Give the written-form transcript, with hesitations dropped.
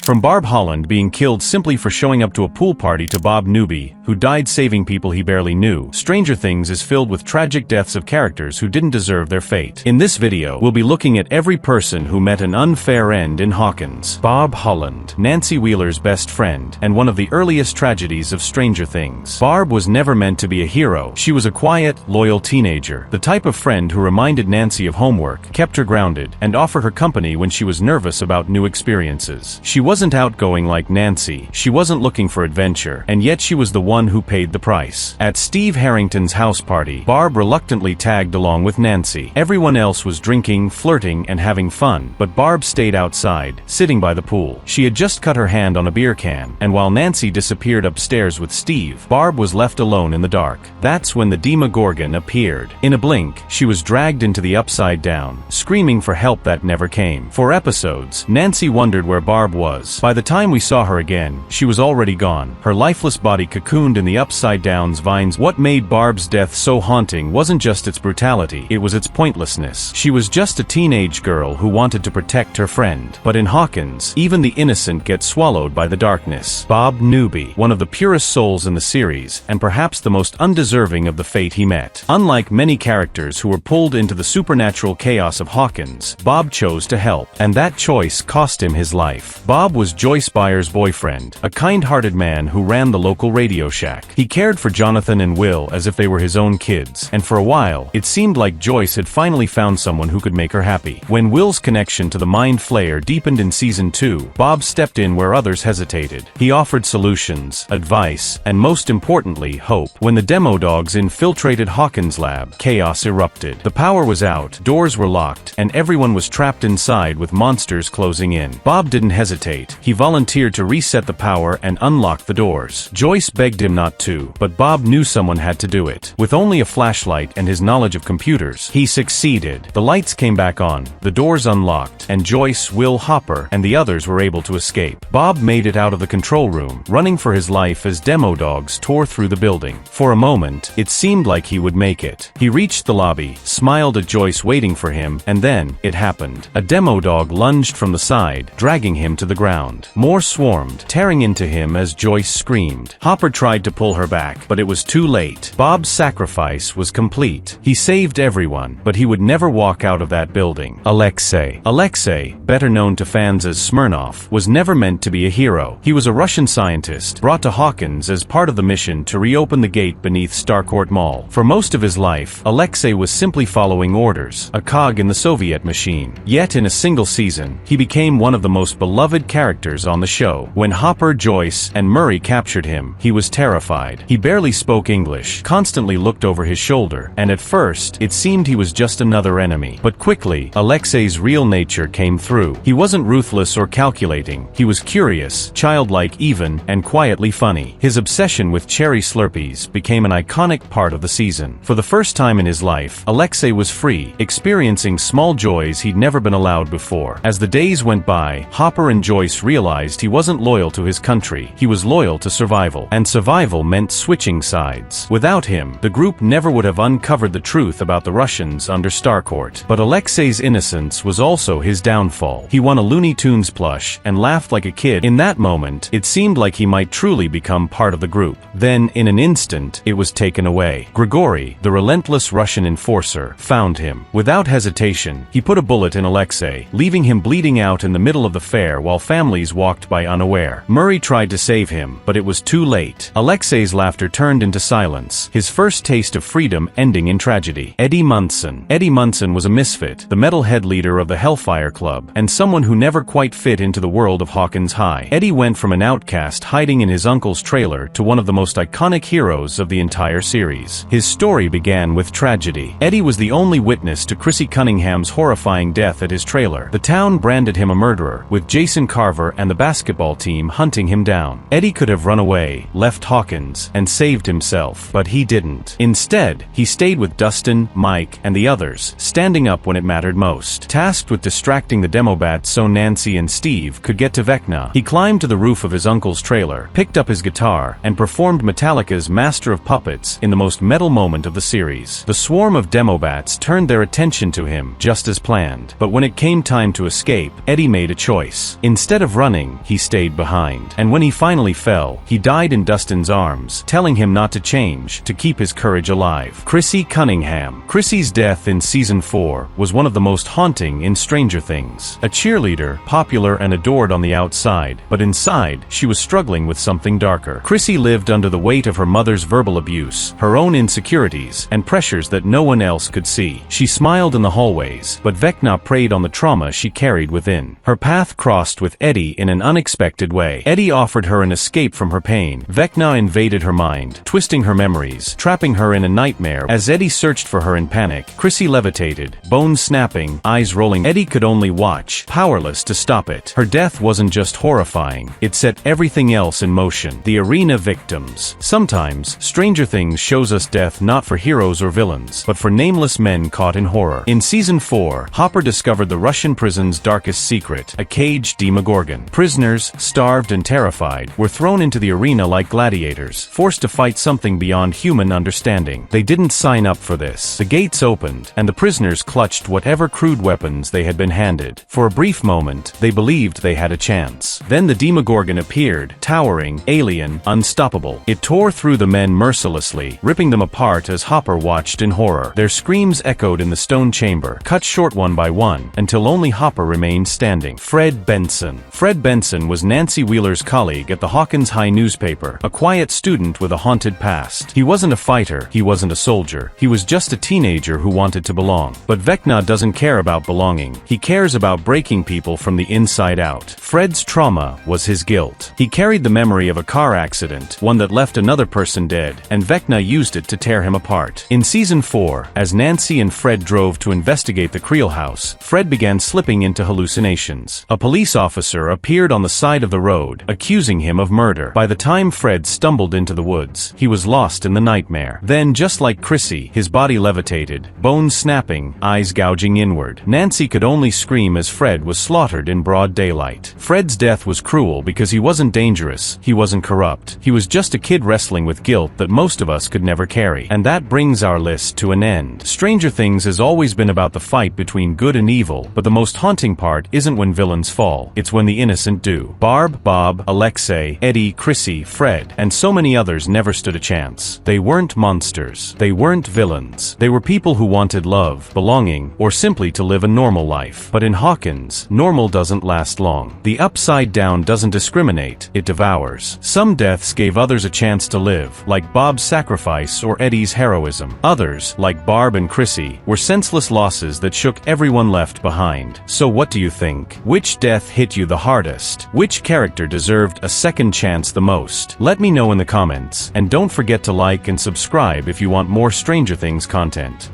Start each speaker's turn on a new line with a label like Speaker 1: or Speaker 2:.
Speaker 1: From Barb Holland being killed simply for showing up to a pool party to Bob Newby, who died saving people he barely knew, Stranger Things is filled with tragic deaths of characters who didn't deserve their fate. In this video, we'll be looking at every person who met an unfair end in Hawkins. Barb Holland, Nancy Wheeler's best friend, and one of the earliest tragedies of Stranger Things. Barb was never meant to be a hero. She was a quiet, loyal teenager, the type of friend who reminded Nancy of homework, kept her grounded, and offered her company when she was nervous about new experiences. She wasn't outgoing like Nancy, she wasn't looking for adventure, and yet she was the one who paid the price. At Steve Harrington's house party, Barb reluctantly tagged along with Nancy. Everyone else was drinking, flirting, and having fun, but Barb stayed outside, sitting by the pool. She had just cut her hand on a beer can, and while Nancy disappeared upstairs with Steve, Barb was left alone in the dark. That's when the Demogorgon appeared. In a blink, she was dragged into the Upside Down, screaming for help that never came. For episodes, Nancy wondered where Barb was. By the time we saw her again, she was already gone, her lifeless body cocooned in the Upside Down's vines. What made Barb's death so haunting wasn't just its brutality, it was its pointlessness. She was just a teenage girl who wanted to protect her friend. But in Hawkins, even the innocent get swallowed by the darkness. Bob Newby, one of the purest souls in the series, and perhaps the most undeserving of the fate he met. Unlike many characters who were pulled into the supernatural chaos of Hawkins, Bob chose to help, and that choice cost him his life. Bob was Joyce Byers' boyfriend, a kind-hearted man who ran the local radio shack. He cared for Jonathan and Will as if they were his own kids, and for a while, it seemed like Joyce had finally found someone who could make her happy. When Will's connection to the Mind Flayer deepened in Season 2, Bob stepped in where others hesitated. He offered solutions, advice, and most importantly, hope. When the demo dogs infiltrated Hawkins' lab, chaos erupted. The power was out, doors were locked, and everyone was trapped inside with monsters closing in. Bob didn't hesitate. He volunteered to reset the power and unlock the doors. Joyce begged him not to, but Bob knew someone had to do it. With only a flashlight and his knowledge of computers, he succeeded. The lights came back on, the doors unlocked, and Joyce, Will, Hopper, and the others were able to escape. Bob made it out of the control room, running for his life as demo dogs tore through the building. For a moment, it seemed like he would make it. He reached the lobby, smiled at Joyce waiting for him, and then, it happened. A demo dog lunged from the side, dragging him to the ground. More swarmed, tearing into him as Joyce screamed. Hopper tried to pull her back, but it was too late. Bob's sacrifice was complete. He saved everyone, but he would never walk out of that building. Alexei, better known to fans as Smirnov, was never meant to be a hero. He was a Russian scientist, brought to Hawkins as part of the mission to reopen the gate beneath Starcourt Mall. For most of his life, Alexei was simply following orders, a cog in the Soviet machine. Yet in a single season, he became one of the most beloved characters on the show. When Hopper, Joyce, and Murray captured him, he was terrified. He barely spoke English, constantly looked over his shoulder, and at first, it seemed he was just another enemy. But quickly, Alexei's real nature came through. He wasn't ruthless or calculating. He was curious, childlike even, and quietly funny. His obsession with cherry Slurpees became an iconic part of the season. For the first time in his life, Alexei was free, experiencing small joys he'd never been allowed before. As the days went by, Hopper and Joyce realized he wasn't loyal to his country, he was loyal to survival. And survival meant switching sides. Without him, the group never would have uncovered the truth about the Russians under Starcourt. But Alexei's innocence was also his downfall. He won a Looney Tunes plush and laughed like a kid. In that moment, it seemed like he might truly become part of the group. Then, in an instant, it was taken away. Grigory, the relentless Russian enforcer, found him. Without hesitation, he put a bullet in Alexei, leaving him bleeding out in the middle of the fair while families walked by unaware. Murray tried to save him, but it was too late. Alexei's laughter turned into silence, his first taste of freedom ending in tragedy. Eddie Munson was a misfit, the metalhead leader of the Hellfire Club, and someone who never quite fit into the world of Hawkins High. Eddie went from an outcast hiding in his uncle's trailer to one of the most iconic heroes of the entire series. His story began with tragedy. Eddie was the only witness to Chrissy Cunningham's horrifying death at his trailer. The town branded him a murderer, with Jason Carver and the basketball team hunting him down. Eddie could have run away, left Hawkins, and saved himself, but he didn't. Instead, he stayed with Dustin, Mike, and the others, standing up when it mattered most. Tasked with distracting the Demobats so Nancy and Steve could get to Vecna, he climbed to the roof of his uncle's trailer, picked up his guitar, and performed Metallica's Master of Puppets in the most metal moment of the series. The swarm of Demobats turned their attention to him, just as planned. But when it came time to escape, Eddie made a choice. Instead Instead of running, he stayed behind. And when he finally fell, he died in Dustin's arms, telling him not to change, to keep his courage alive. Chrissy Cunningham. Chrissy's death in Season 4 was one of the most haunting in Stranger Things. A cheerleader, popular and adored on the outside, but inside, she was struggling with something darker. Chrissy lived under the weight of her mother's verbal abuse, her own insecurities, and pressures that no one else could see. She smiled in the hallways, but Vecna preyed on the trauma she carried within. Her path crossed with Eddie in an unexpected way. Eddie offered her an escape from her pain. Vecna invaded her mind, twisting her memories, trapping her in a nightmare. As Eddie searched for her in panic, Chrissy levitated, bones snapping, eyes rolling. Eddie could only watch, powerless to stop it. Her death wasn't just horrifying, it set everything else in motion. The arena victims. Sometimes, Stranger Things shows us death not for heroes or villains, but for nameless men caught in horror. In Season 4, Hopper discovered the Russian prison's darkest secret, a caged Demogorgon. Prisoners, starved and terrified, were thrown into the arena like gladiators, forced to fight something beyond human understanding. They didn't sign up for this. The gates opened, and the prisoners clutched whatever crude weapons they had been handed. For a brief moment, they believed they had a chance. Then the Demogorgon appeared, towering, alien, unstoppable. It tore through the men mercilessly, ripping them apart as Hopper watched in horror. Their screams echoed in the stone chamber, cut short one by one, until only Hopper remained standing. Fred Benson. Fred Benson was Nancy Wheeler's colleague at the Hawkins High newspaper, a quiet student with a haunted past. He wasn't a fighter, he wasn't a soldier, he was just a teenager who wanted to belong. But Vecna doesn't care about belonging, he cares about breaking people from the inside out. Fred's trauma was his guilt. He carried the memory of a car accident, one that left another person dead, and Vecna used it to tear him apart. In Season 4, as Nancy and Fred drove to investigate the Creel house, Fred began slipping into hallucinations. A police officer appeared on the side of the road, accusing him of murder. By the time Fred stumbled into the woods, he was lost in the nightmare. Then, just like Chrissy, his body levitated, bones snapping, eyes gouging inward. Nancy could only scream as Fred was slaughtered in broad daylight. Fred's death was cruel because he wasn't dangerous, he wasn't corrupt. He was just a kid wrestling with guilt that most of us could never carry. And that brings our list to an end. Stranger Things has always been about the fight between good and evil, but the most haunting part isn't when villains fall, it's when the innocent do. Barb, Bob, Alexei, Eddie, Chrissy, Fred, and so many others never stood a chance. They weren't monsters. They weren't villains. They were people who wanted love, belonging, or simply to live a normal life. But in Hawkins, normal doesn't last long. The upside down doesn't discriminate, it devours. Some deaths gave others a chance to live, like Bob's sacrifice or Eddie's heroism. Others, like Barb and Chrissy, were senseless losses that shook everyone left behind. So what do you think? Which death hit you the hardest? Which character deserved a second chance the most? Let me know in the comments, and don't forget to like and subscribe if you want more Stranger Things content.